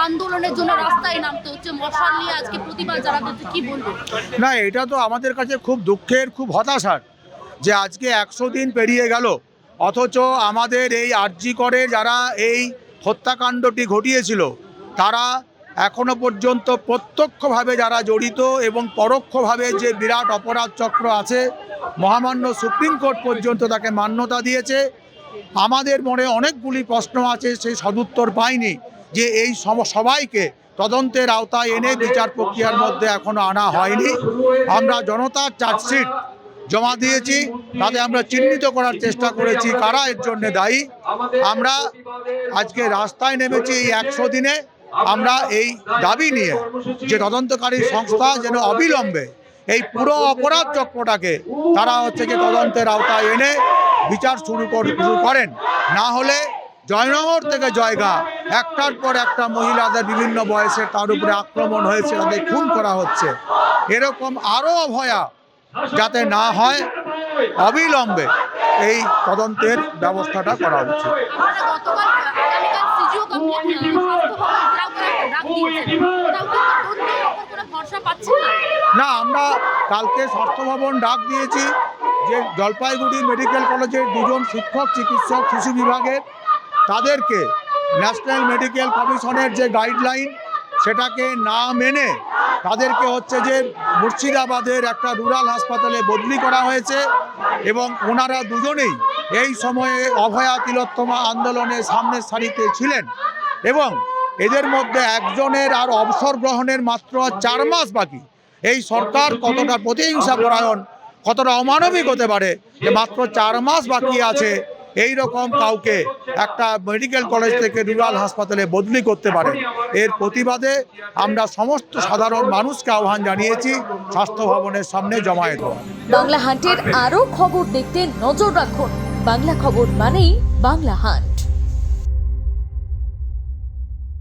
আন্দোলনের জন্য রাস্তায় নামতে হচ্ছে, মশাল নিয়ে আজকে প্রতিবাদ জানাতে, কি বলবো? না, এটা তো আমাদের কাছে খুব দুঃখের, খুব হতাশার যে আজকে 100 দিন পেরিয়ে গেল, অথচ আমাদের এই আরজি করে যারা এই হত্যাকাণ্ডটি ঘটিয়েছিল তারা এখনো পর্যন্ত প্রত্যক্ষভাবে যারা জড়িত এবং পরোক্ষভাবে যে বিরাট অপরাধ চক্র আছে, মহামান্য সুপ্রিম কোর্ট পর্যন্ত তাকে মান্যতা দিয়েছে। আমাদের মনে অনেকগুলি প্রশ্ন আছে, সেই সদুত্তর পাইনি যে এই সবাইকে তদন্তের আওতায় এনে বিচার প্রক্রিয়ার মধ্যে এখনো আনা হয়নি। আমরা জনতার চার্জশিট জমা দিয়েছি, তাতে আমরা চিহ্নিত করার চেষ্টা করেছি কারা এর জন্য দায়ী। আমরা আজকে রাস্তায় নেমেছি এই 100 দিনে, আমরা এই দাবি নিয়ে যে তদন্তকারী সংস্থা যেন অবিলম্বে এই পুরো অপরাধ চক্রটাকে তারা হচ্ছে যে তদন্তের আওতায় এনে বিচার শুরু করেন। না হলে জয়নগর থেকে জয়গা একটার পর একটা মহিলাদের বিভিন্ন বয়সে তার উপরে আক্রমণ হয়েছে, তাদের খুন করা হচ্ছে, এরকম আরও অভয়া যাতে না হয়, অবিলম্বে এই তদন্তের ব্যবস্থাটা করা উচিত। না, আমরা কালকে স্বাস্থ্য ভবন ডাক দিয়েছি যে জলপাইগুড়ি মেডিকেল কলেজের 2জন শিক্ষক চিকিৎসক শিশু বিভাগের, তাদেরকে ন্যাশনাল মেডিকেল কমিশনের যে গাইডলাইন সেটাকে না মেনে তাদেরকে হচ্ছে যে মুর্শিদাবাদের একটা রুরাল হাসপাতালে বদলি করা হয়েছে এবং ওনারা দুজনেই এই সময়ে অভয়া তিলোত্তমা আন্দোলনের সামনের সারিতে ছিলেন এবং এদের মধ্যে একজনের আর অবসর গ্রহণের মাত্র 4 মাস বাকি। এই সরকার কতটা প্রতিহিংসা পরায়ণ, কতটা অমানবিক হতে পারে যে মাত্র 4 মাস বাকি আছে এই রকম কাউকে একটা মেডিকেল কলেজ থেকে রুরাল হাসপাতালে বদলি করতে পারে। এর প্রতিবাদে আমরা সমস্ত সাধারণ মানুষকে আহ্বান জানিয়েছি স্বাস্থ্য ভবনের সামনে জমায়েত হওয়া। বাংলা হান্টের আরও খবর দেখতে নজর রাখুন। বাংলা খবর মানেই বাংলা হান্ট।